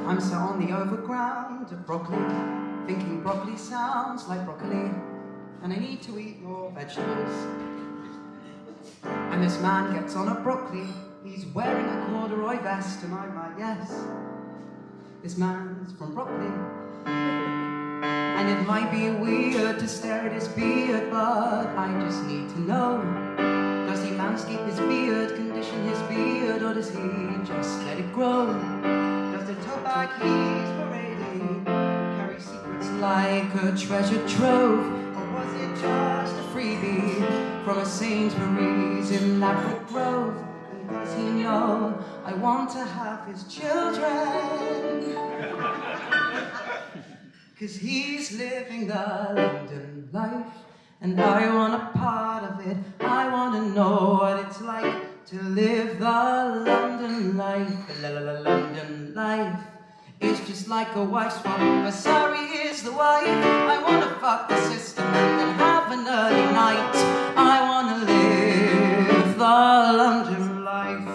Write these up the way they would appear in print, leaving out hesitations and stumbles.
I'm sat on the overground of broccoli, thinking broccoli sounds like broccoli, and I need to eat more vegetables. And this man gets on a broccoli, he's wearing a corduroy vest, and I'm like, yes, this man's from broccoli. And it might be weird to stare at his beard, but I just need to know, does he manscape his beard, condition his beard, or does he just let it grow? Does the tote bag he's parading carry secrets like a treasure trove, or was it just a freebie from a Sainsbury's in Ladbroke Grove? And does he know I want to have his children? 'Cause he's living the London life, and I want a part of it. I want to know what it's like to live the London life. The London life is just like a wife swap, but sorry is the wife. I want to fuck the system and then have an early night. I want to live the London life.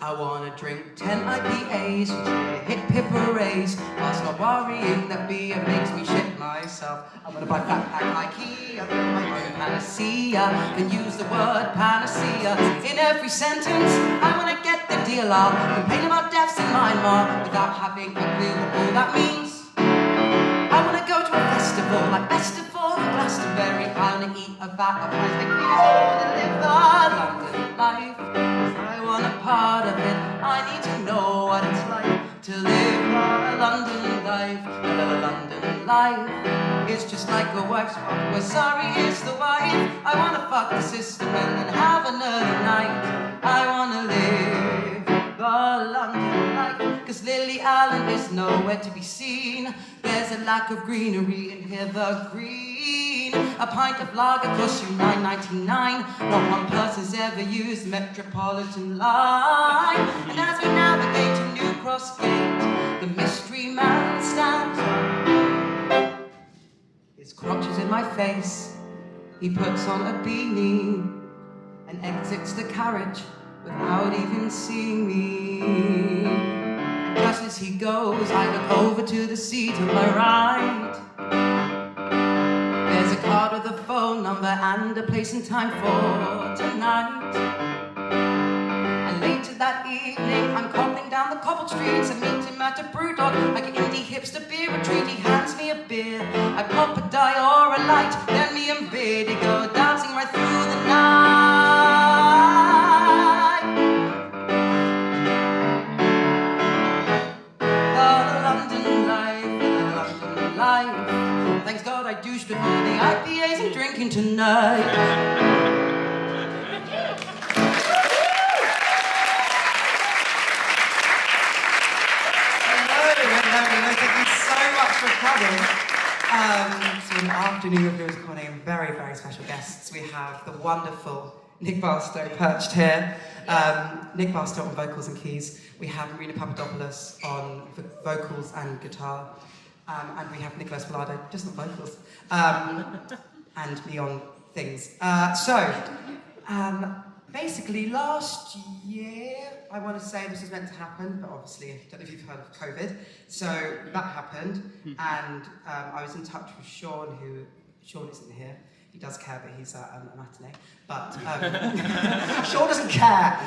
I wanna drink 10 IPAs and hit piperays, whilst not worrying that beer makes me shit myself. I wanna buy backpack IKEA, build my own panacea, and use the word panacea in every sentence. I wanna get the deal out, complain about deaths in Myanmar without having a clue what all that means. I wanna go to a festival like Festival of Glastonbury. I wanna eat a vat of ice like beers. I wanna live the London life. I want a part of it. I need to know what it's like to live the London life. The London life is just like a wife's swap, where sorry is the wife. I want to fuck the system and then have an early night. I want to live the London life. 'Cause Lily Allen is nowhere to be seen. There's a lack of greenery in Hither Green. A pint of lager costs you $9.99. Not one person's ever used the Metropolitan line. And as we navigate to New Cross Gate, the mystery man stands. His crotch is in my face. He puts on a beanie and exits the carriage without even seeing me. And just as he goes, I look over to the seat on my right. There's a card with a phone number and a place and time for tonight. And later that evening, I'm cobbling down the cobbled streets and meet him at a brewdog, like an indie hipster beer retreat. He hands me a beer, I pop a die or a light, then me and Biddy go dancing right through the night. The London life, the London life. Thanks God I douched before the IPAs I'm drinking tonight. Hello, thank you so much for coming. So in the afternoon of Lewis Cornay, very, very special guests. We have the wonderful Nick Barstow perched here. Nick Barstow on vocals and keys. We have Marina Papadopoulos on vocals and guitar. And we have Nicola Espallardo, just on vocals. And me on things. Basically, last year, I want to say this was meant to happen, but obviously, I don't know if you've heard of COVID. So that happened, and I was in touch with Sean, Sean isn't here. He does care, but he's at a matinee. But Sean doesn't care.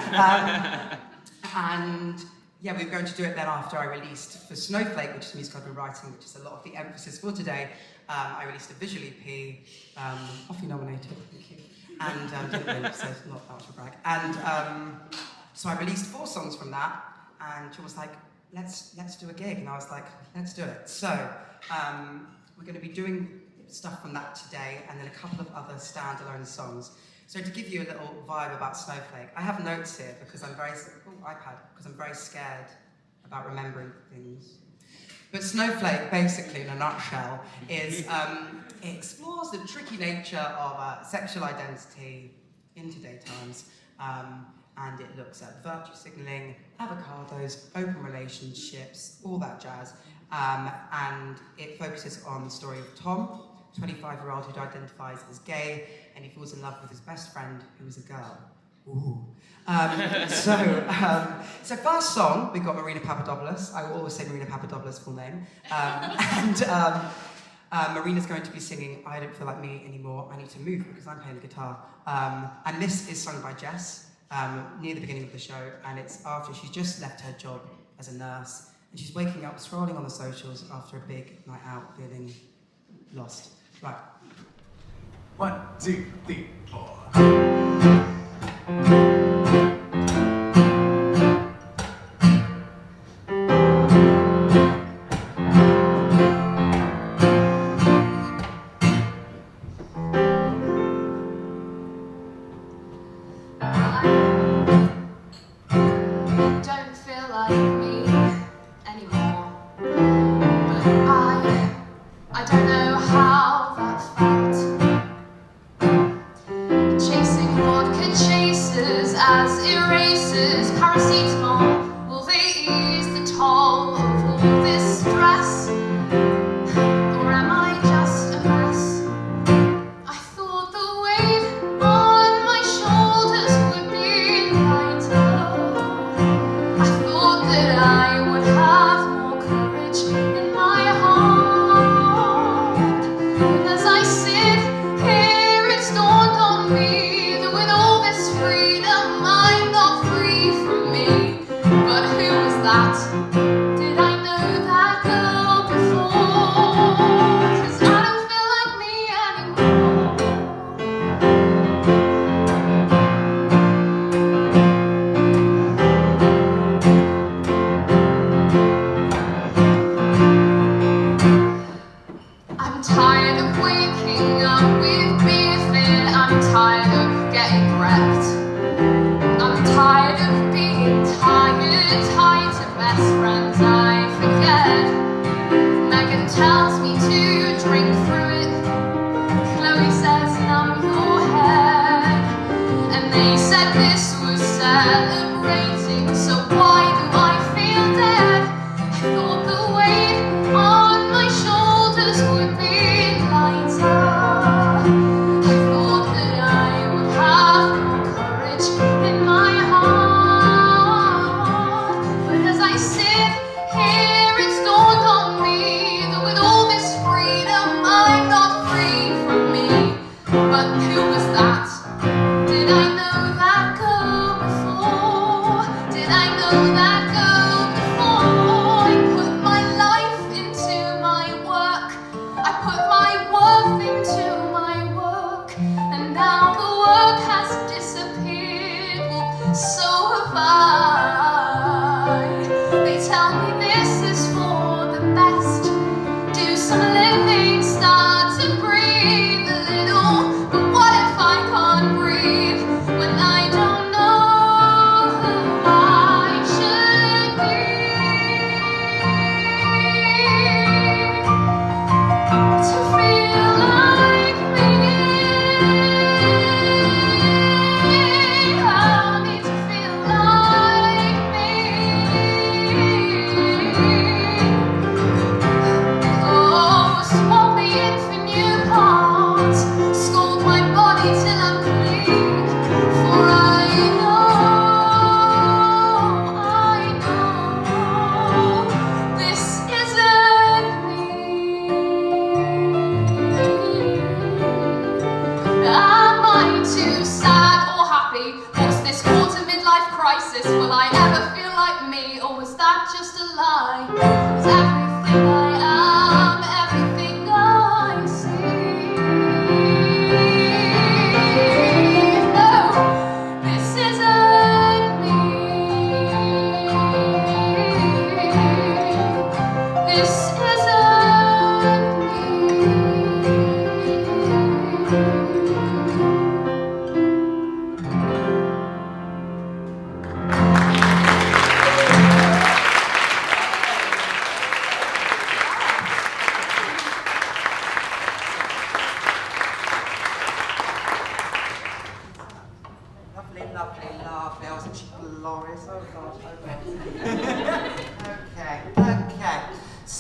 And yeah, we were going to do it then after I released for Snowflake, which is the music I've been writing, which is a lot of the emphasis for today. I released a visual EP, Offie nominated, thank you. And didn't win, so not that much of a brag. And so I released 4 songs from that, and Sean was like, let's do a gig. And I was like, let's do it. So we're going to be doing stuff from that today, and then a couple of other standalone songs. So to give you a little vibe about Snowflake, I have notes here because I'm very scared about remembering things. But Snowflake, basically, in a nutshell, is it explores the tricky nature of sexual identity in today's times, and it looks at virtue signaling, avocados, open relationships, all that jazz. and it focuses on the story of Tom, a 25-year-old who identifies as gay, and he falls in love with his best friend, who is a girl. Ooh. So first song, we got Marina Papadopoulos. I will always say Marina Papadopoulos' full name. Marina's going to be singing I Don't Feel Like Me Anymore, I Need to Move, because I'm playing the guitar. And this is sung by Jess near the beginning of the show, and it's after she's just left her job as a nurse, and she's waking up, scrolling on the socials after a big night out, feeling lost. Right. 1, 2, 3, 4.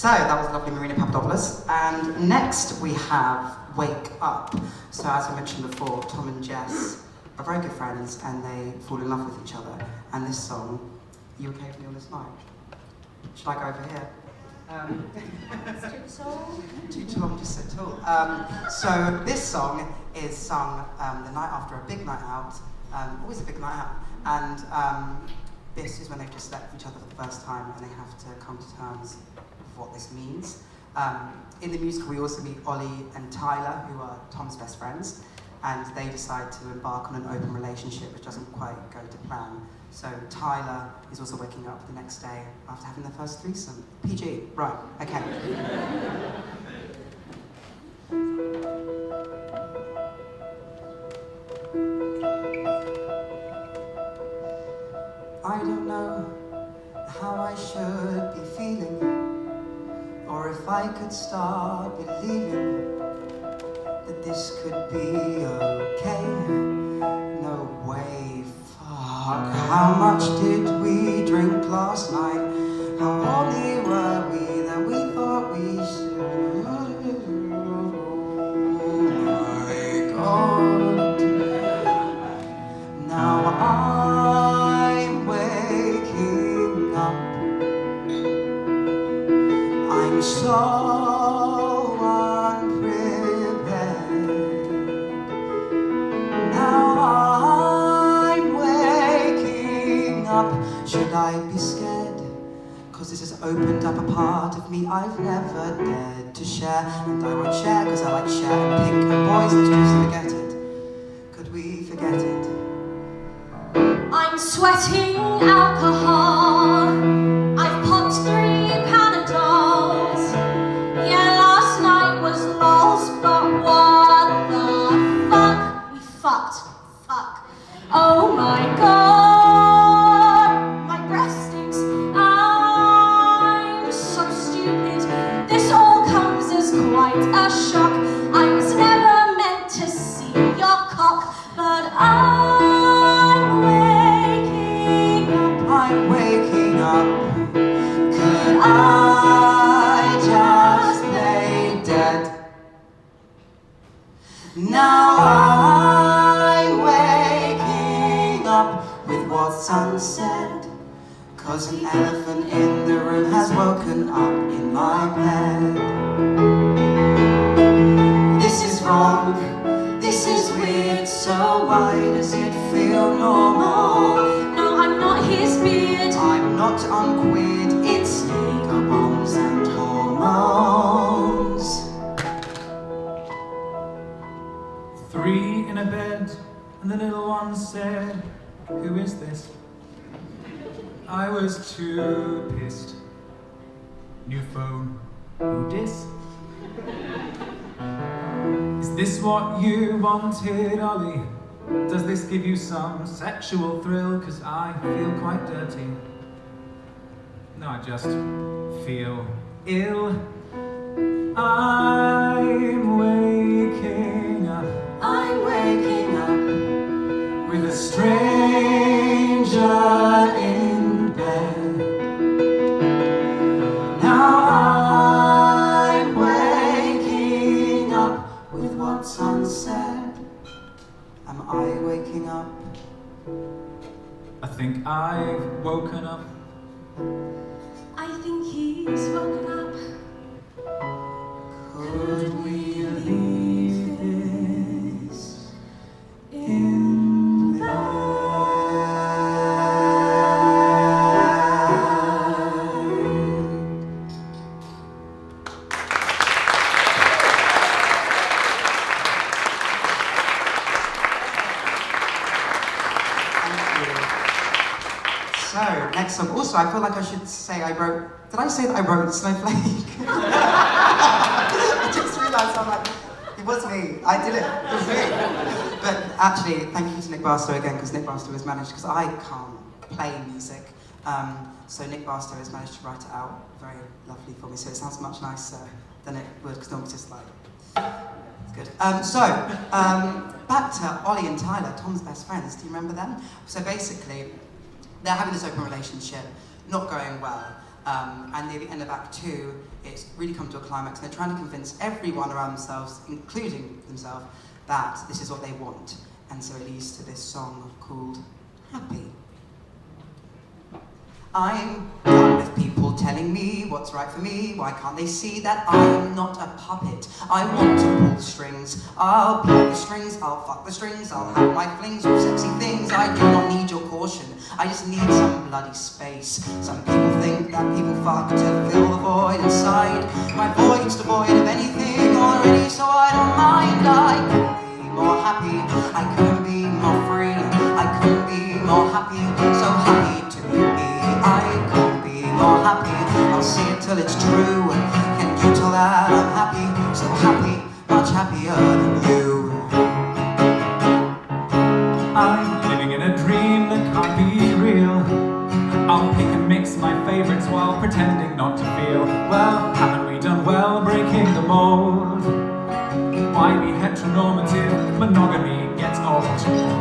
So that was lovely Marina Papadopoulos. And next we have Wake Up. So as I mentioned before, Tom and Jess are very good friends and they fall in love with each other. And this song, you okay with me on this mic? Should I go over here? Too tall, I'm just so tall. So this song is sung the night after a big night out, always a big night out, and this is when they've just slept with each other for the first time and they have to come to terms with what this means. In the musical we also meet Ollie and Tyler, who are Tom's best friends, and they decide to embark on an open relationship which doesn't quite go to plan. So Tyler is also waking up the next day after having their first threesome. PG, right, okay. I don't know how I should be feeling, or if I could start believing that this could be okay. No way, fuck. How much did we drink last night? How horny were we that we thought we should? Oh my God. Now I'm waking up. I'm so unprepared. Now I'm waking up. Should I be scared? Cause this has opened up a part of me I've never dared to share. And I won't share cause I like Cher and Pink and boys, let's just forget it. Could we forget it? I'm sweating alcohol. I've popped 3 Panadols. Yeah, last night was lols, but what the fuck? We fucked. Fuck. Oh my God. My breath stinks. I'm so stupid. This all comes as quite a shock. I was never meant to see your cock, but I'm waking up. Could I just play dead? Now I'm waking up with what's unsaid. Cause an elephant in the room has woken up in my bed. This is wrong, this is weird, so why does it feel normal? No, I'm not his beard. I'm not unqueered, it's Jaeger bombs and hormones. 3 in a bed, and the little one said, "Who is this?" I was too pissed. New phone, who dis? Is this what you wanted, Ollie? Does this give you some sexual thrill? Cause I feel quite dirty. No, I just feel ill. I'm waking up. I'm waking up with a stranger in bed. Now I'm waking up with what's unsaid. Am I waking up? I think I've woken up. I think he's woken up. Could we leave this in bed? So, next song. Also, I feel like I should say I wrote... Did I say that I wrote Snowflake? I just realised, I'm like, it was me. I did it. It was me. But actually, thank you to Nick Barstow again, because Nick Barstow has managed, because I can't play music. So Nick Barstow has managed to write it out very lovely for me, so it sounds much nicer than it would, because normally it's just like... It's good. Back to Ollie and Tyler, Tom's best friends. Do you remember them? So basically, they're having this open relationship, not going well. And near the end of Act 2, it's really come to a climax, and they're trying to convince everyone around themselves, including themselves, that this is what they want. And so it leads to this song called Happy. I'm done with people telling me what's right for me. Why can't they see that I'm not a puppet? I want to pull the strings. I'll play the strings, I'll fuck the strings, I'll have my flings with sexy things. I do not need your caution, I just need some bloody space. Some people think that people fuck to fill the void inside. My void's devoid of anything already, so I don't mind. I couldn't be more happy, I couldn't be more free, I couldn't be more happy, so happy to be me. I couldn't be more happy, I'll see it till it's true. Can you tell that I'm happy, so happy, much happier than you? I'm living in a dream that can't be real. I'll pick and mix my favourites while pretending not to feel. Well, haven't we done well breaking the mold? Why be heteronormative? Monogamy gets old.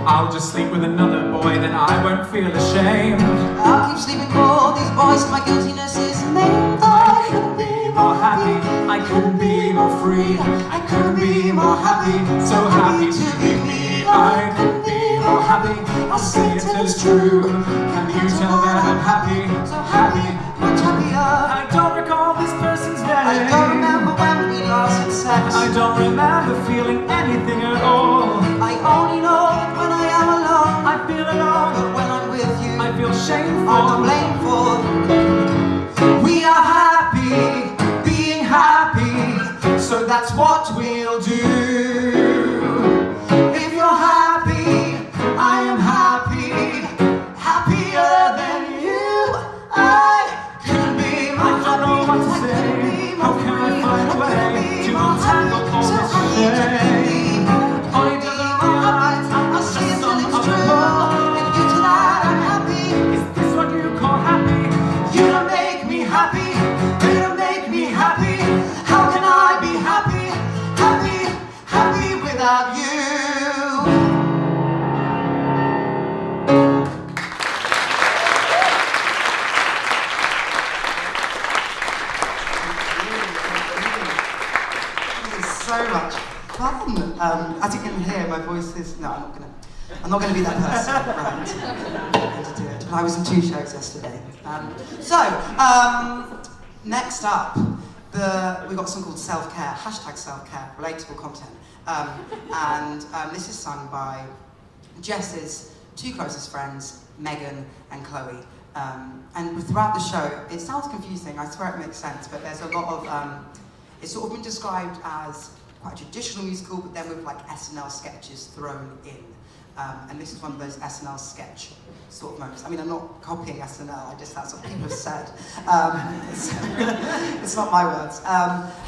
I'll just sleep with another boy, then I won't feel ashamed. I'll keep sleeping with all these boys, my guiltiness is maimed. I couldn't be more happy, I couldn't be more free, I couldn't be more happy, so happy to be me. I couldn't be more happy, I'll see it till it's true. Can you tell that I'm happy, so happy, much happier? I don't recall this person's name. I don't remember when we last had sex. I don't remember feeling anything at all. I only know that when I am alone, I feel alone, but when I'm with you, I feel shameful. I'm blameful. We are happy, being happy, so that's what we'll do. If you're happy, I am happy, happier than you. I couldn't be more I don't know what to happy, say. I couldn't be How more can I free, find a I way couldn't be to more untangle happy, all so this happy to shame? be. Only doesn't realize I'll see it till it's I'm true. If you to that I'm happy. Is this what you call happy? You don't make me happy. You don't make me happy. How can I be happy? Happy, happy without you? This is so much fun. As you can hear, my voice is. No, I'm not gonna be that person, right? I'm going to do it. But I was in 2 shows yesterday. Next up, we've got a song called Self-Care, #selfcare, relatable content. This is sung by Jess's 2 closest friends, Megan and Chloe. And throughout the show, it sounds confusing, I swear it makes sense, but there's a lot of, it's sort of been described as quite a traditional musical, but then with like SNL sketches thrown in. And this is one of those SNL sketch sort of moments. I mean, I'm not copying SNL, that's what people have said. It's not my words.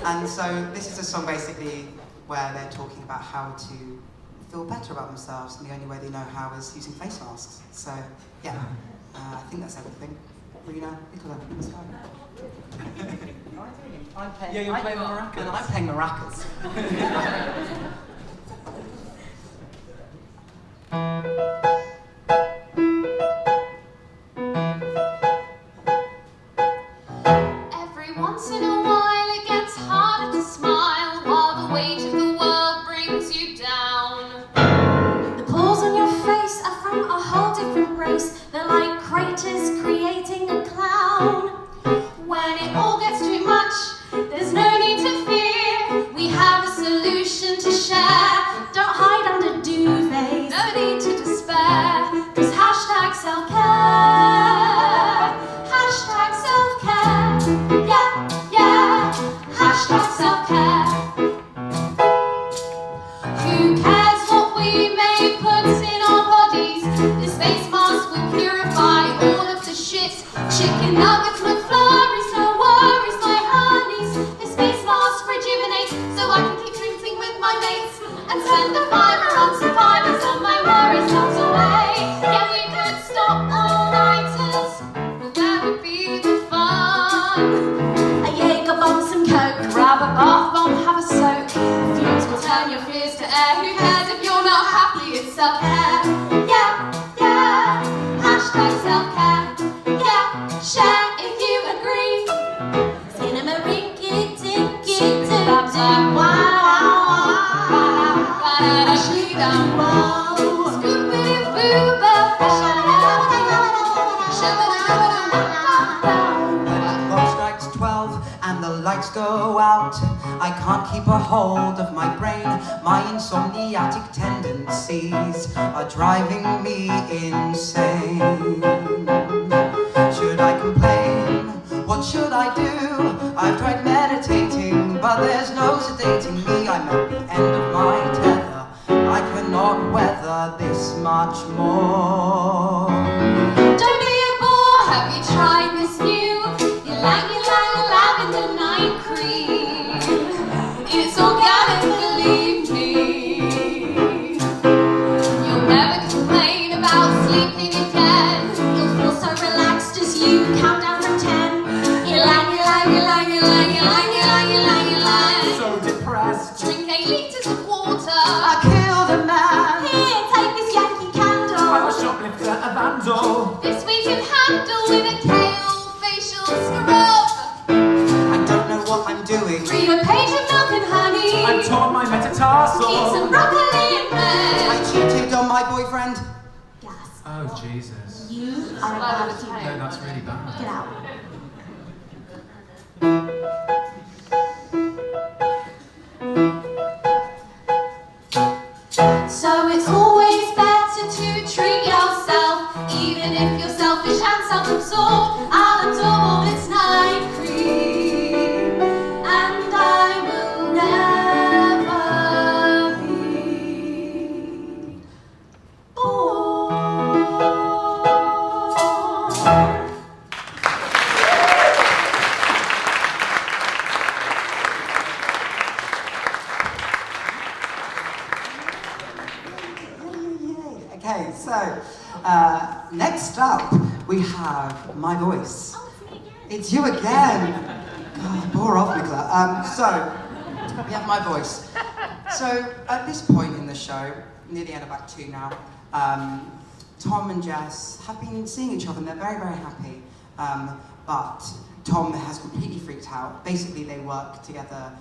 And so this is a song basically where they're talking about how to feel better about themselves, and the only way they know how is using face masks. So, yeah, I think that's everything. Marina, Nicola, let's go. I'm playing, Yeah, you're playing the maracas. And I'm playing maracas. Every once in a while it gets harder to smile while the weight of the world brings you down. The pores on your face are from a whole different race. They're like craters creating a clown. When it all gets too much, there's no need to fear. We have a solution to share. Don't hide under duvets. No need to despair. 'Cause #selfcare. #selfcare. Yeah. #selfcare. Who cares what we may put in our bodies? This face mask will purify all of the shit. Chicken nuggets, McFlurries, no worries, my honeys. This face mask rejuvenates so I can keep drinking with my mates and spend the fiver on survivors and my worries melt away. Yeah, we could stop all-nighters, but where would be the fun? A Jaeger bomb, some coke. Grab a bath bomb, have a soak. Fumes will turn your fears to air. Who cares if you're not happy? It's self-care. Yeah. #selfcare. Yeah. Share if you agree. lights go out, I can't keep a hold of my brain. My insomniatic tendencies are driving me insane. Should I complain? What should I do? I've tried meditating, but there's no sedating me. I'm at the end of my tether. I cannot weather this much more. Don't be a bore, have you tried this new ylang lavender night cream? It's organic, believe me. You'll never complain about sleeping again. You'll feel so relaxed as you count down from 10. Ylang. So depressed. Drink 8 litres of water. I killed a man. Here, take this Yankee candle. I'm a shoplifter, a vandal. This we can handle with a kale facial scrub. I don't know what I'm doing. Read a page of milk and honey. I've torn my metatarsal. Eat some broccoli and I bread. cheated on my boyfriend. Gas. Oh, Jesus. You are Blood about of a to tail. No, that's really bad. get out. So it's always better to treat yourself, even if you're selfish and self-absorbed. I'll absorb all this night cream, and I will never be bored. Okay, so next up we have my voice. It's you again. God, bore off, Nicola. So we have my voice. So at this point in the show, near the end of Act 2 now, Tom and Jess have been seeing each other and they're very, very happy. But Tom has completely freaked out. Basically, they work together.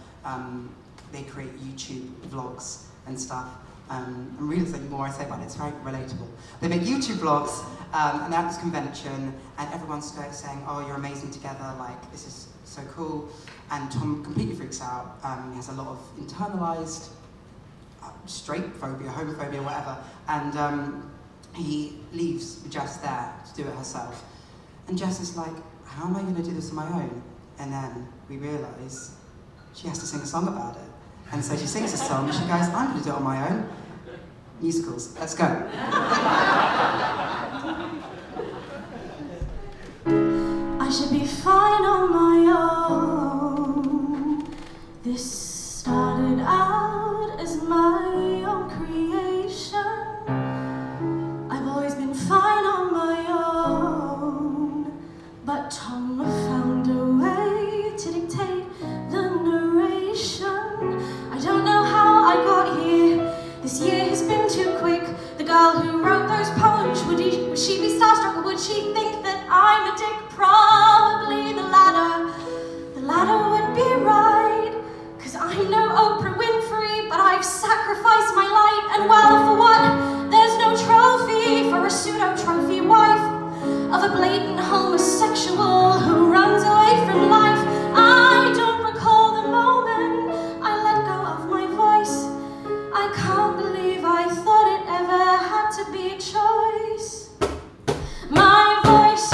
They create YouTube vlogs and stuff. I'm really saying the more I say about it, it's very relatable. They make YouTube vlogs, and they're at this convention, and everyone's saying, "Oh, you're amazing together! Like, this is so cool." And Tom completely freaks out. He has a lot of internalized straight phobia, homophobia, whatever, and he leaves Jess there to do it herself. And Jess is like, "How am I going to do this on my own?" And then we realise she has to sing a song about it. And so she sings a song, and she goes, "I'm going to do it on my own." Musicals, let's go. I should be fine on my own. This started out as my own creation. I've always been fine on my own, but Tom found a way to dictate the narration. I don't know how I got here. This year has been too quick. The girl who wrote those poems, would she be starstruck, or would she think that I'm a dick? Probably the latter. The latter would be right, 'cause I'm no Oprah Winfrey, but I've sacrificed my light. And well, for what? There's no trophy for a pseudo-trophy wife of a blatant homosexual who runs away from life. I don't recall the moment I let go of my voice. I can't believe I thought it ever had to be a choice. My voice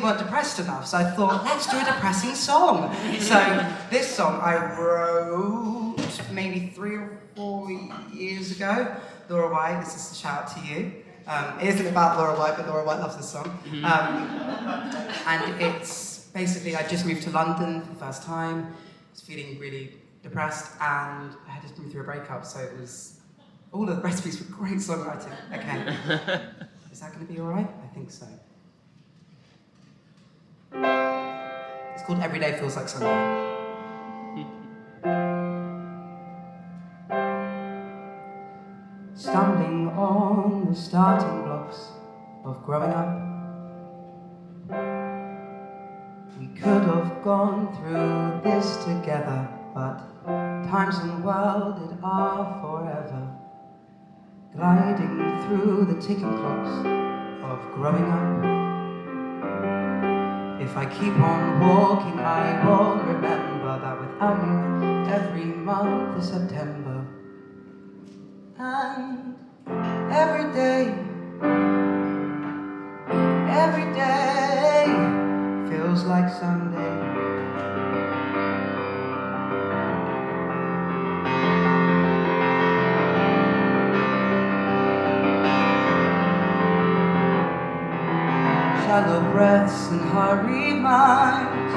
weren't depressed enough, so I thought, let's do a depressing song. So this song I wrote maybe 3 or 4 years ago. Laura White, this is a shout out to you. It isn't about Laura White, but Laura White loves this song. And it's basically, I just moved to London for the first time. I was feeling really depressed, and I had just been through a breakup, so it was all of the recipes for great songwriting. Okay. Is that going to be all right? I think so. It's called Every Day Feels Like Sunday. Stumbling on the starting blocks of growing up, we could have gone through this together, but times unwelded are forever, gliding through the ticking clocks of growing up. If I keep on walking, I won't remember that without you, every month is September. And every day feels like Sunday. Shallow breaths and hurried minds,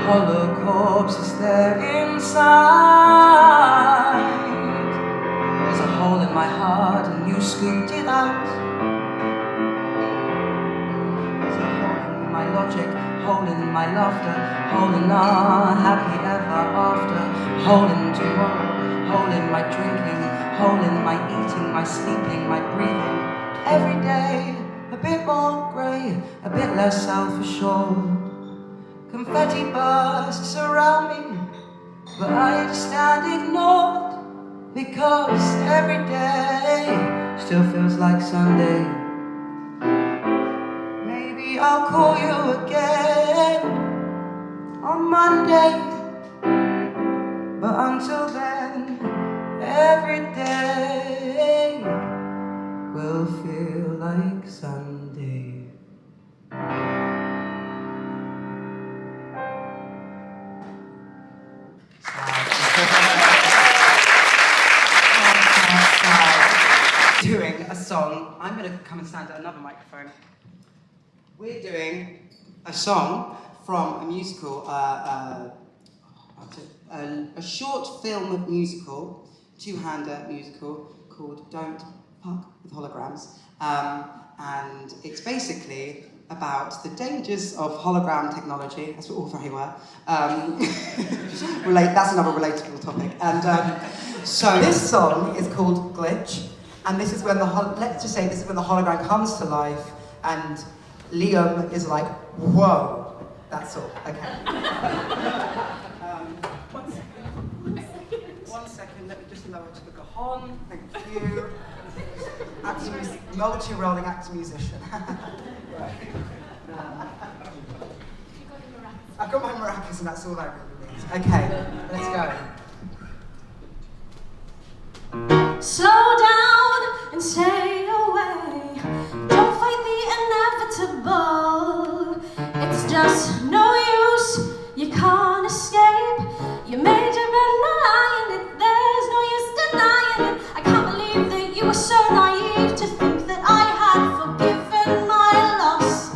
hollow corpses there inside. There's a hole in my heart and you scooped it out. There's a hole in my logic, hole in my laughter, hole in our happy ever after, hole in tomorrow, hole in my drinking, hole in my eating, my sleeping, my breathing. Every day, a bit more grey, a bit less self-assured. Confetti bursts around me, but I just stand ignored, because every day still feels like Sunday. Maybe I'll call you again on Monday, but until then, every day will feel like Sunday. Doing a song. I'm going to come and stand at another microphone. We're doing a song from a musical, a short film musical, two-hander musical called Don't Fuck with Holograms. And it's basically about the dangers of hologram technology, as we're all very well. That's another relatable topic. And so this song is called Glitch. And this is when let's just say this is when the hologram comes to life, and Liam is like, whoa, that's all. Okay. One second, let me just lower to the cajon. Thank you. Multi-rolling actor musician. Right. I've got my maracas, and that's all I really need. Okay, let's go. Slow down and stay away. Don't fight the inevitable. It's just no use. You can't escape. You made your bed, not lying it. There's no use denying it. I can't believe that you were so naive to think that I had forgiven my loss.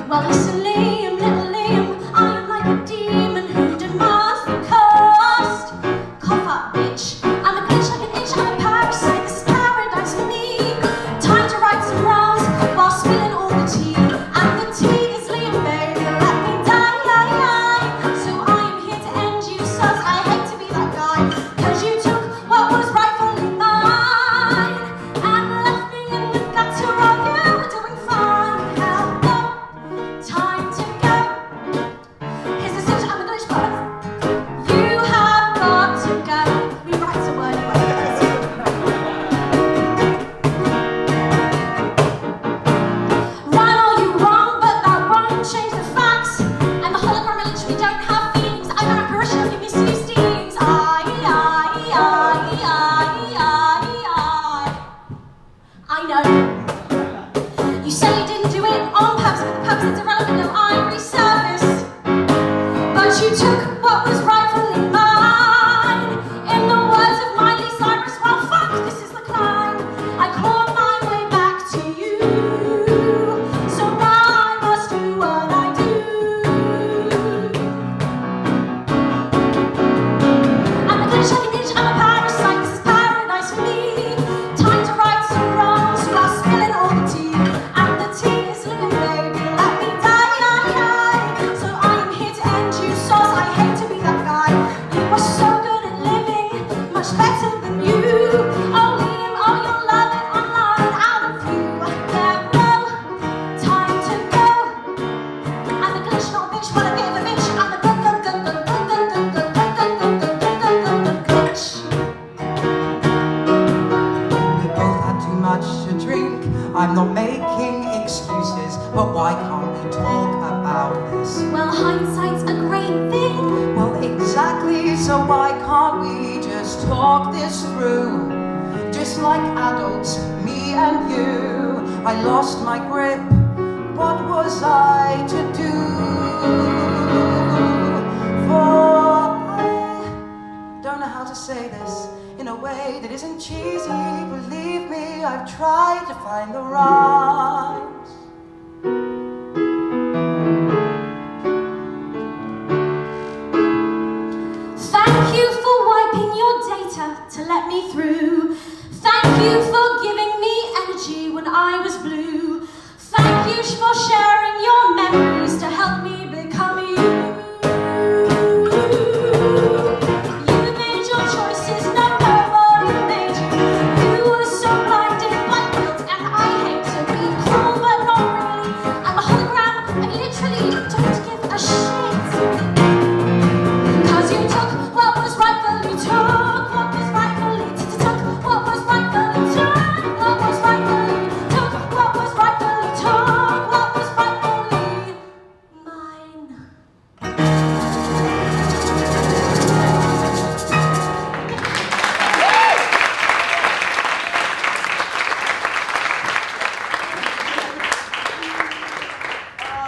Well, listen, Liam, little Liam, I am like a demon who demands the cost. Cough up, bitch. I'm a glitch like an itch, I'm a parasite. This is paradise for me. Time to right some wrongs while spilling all the tea. And the tea is Liam Purpose irrelevant, no, I resurface. But you took what was rightfully mine. In the words of Miley Cyrus, well, fuck, this is the climb. I clawed my way back to you. So now I must do what I do. I'm a glitch like an itch, I'm a parasite. This is paradise for me. Time to right some wrongs while spilling all the tea. And the tea is living, baby, let me die. So I am here to end you, sauce. I hate to be that guy. You are so good at living, much better than you. Oh, Liam, oh, you'll love it online, out of view. Yeah, bro, time to go. I'm the glitch, not a bitch, but a bit of a bitch. I'm the glitch. We both had too much to drink. I'm not making excuses, but why can't we talk about this? Well, hindsight's a great thing. Well, exactly, so why can't we just talk this through? Just like adults, me and you. I lost my grip, what was I to do? For I don't know how to say this in a way that isn't cheesy. Believe me, I've tried to find the rhymes. Thank you for wiping your data to let me through. Thank you for giving me energy when I was blue. Thank you for sharing your memories to help me become you. You made your choices, no, nobody made you. You were so blinded by guilt, and I hate to be cruel, but not really. I'm a hologram, I literally don't give a shit. Cause you took what was rightfully took, what was rightfully took, what was rightfully took, what was rightfully took, what was rightfully took, what was rightfully mine.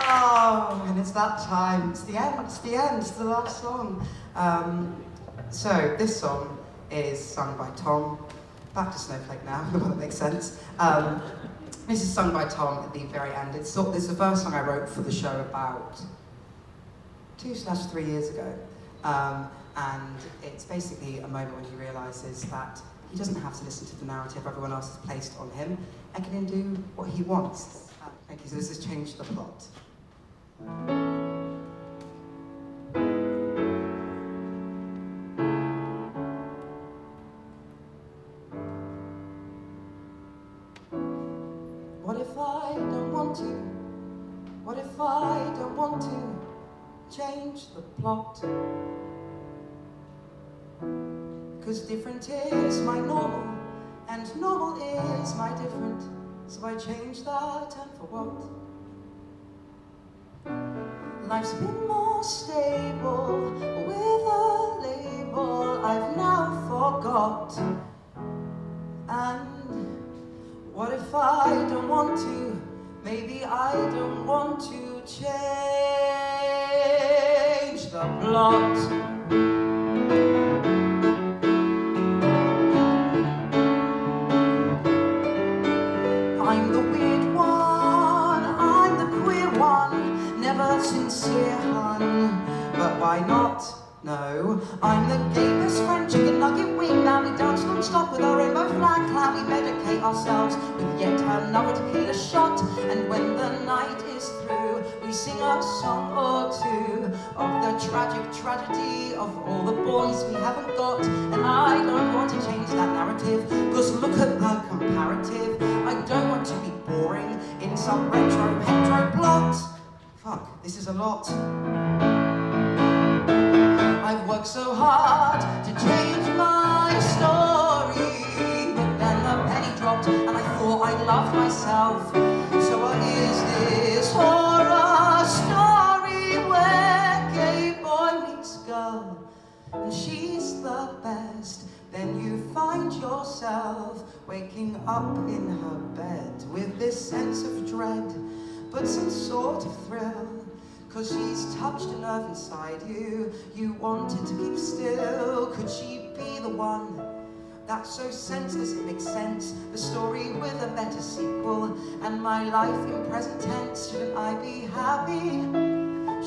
Oh, and it's that time. It's the end. It's the end. It's the last song. So this song is sung by Tom. Back to Snowflake now. Well, that makes sense. This is sung by Tom at the very end. It's the first song I wrote for the show about 2/3 years ago, and it's basically a moment when he realises that he doesn't have to listen to the narrative everyone else has placed on him, and can do what he wants. Thank you. So this has changed the plot. What if I don't want to? What if I don't want to change the plot? 'Cause different is my normal, and normal is my different. So I change that, and for what? Life's a bit more stable with a label I've now forgot. And what if I don't want to? Maybe I don't want to change the plot. I'm the weird one, I'm the queer one, never sincere, hun, but why not? No, I'm the gay best friend, chicken nugget wing man. We dance non-stop with our rainbow flag cloud. We medicate ourselves with yet another tequila shot. And when the night is through, we sing a song or two of the tragic tragedy of all the boys we haven't got. And I don't want to change that narrative, 'cause look at the comparative. I don't want to be boring in some retro plot. Fuck, this is a lot. I've worked so hard to change my story, but then the penny dropped and I thought I loved myself. So what is this horror story where gay boy meets girl and she's the best? Then you find yourself waking up in her bed with this sense of dread. but some sort of thrill. Cause she's touched a nerve inside you, you wanted to keep still. Could she be the one that's so senseless it makes sense? The story with a better sequel, and my life in present tense. Shouldn't I be happy?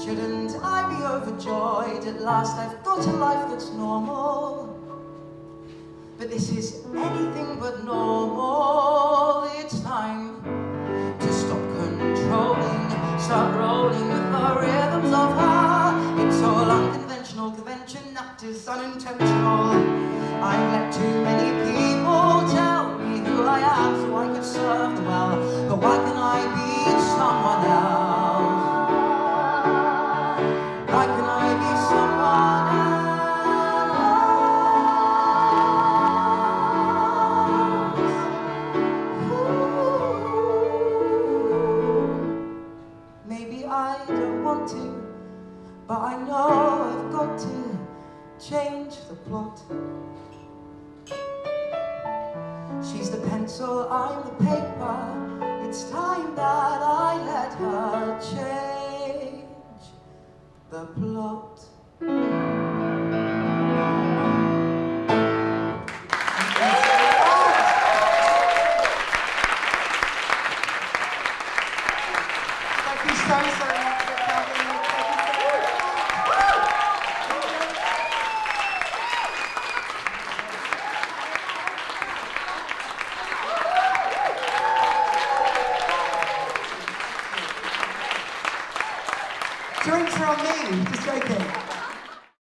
Shouldn't I be overjoyed? At last I've got a life that's normal. But this is anything but normal. It's time to stop controlling, start rolling with the rhythms of her. It's all unconventional, convention that is unintentional. I've let too many people tell me who I am so I could serve them well. But why can I be someone else? Why can I be someone else? Maybe I don't want to, but I know I've got to change the plot. She's the pencil, I'm the paper. It's time that I let her change the plot. Thank you so much for having me. Drinks are on me, just joking.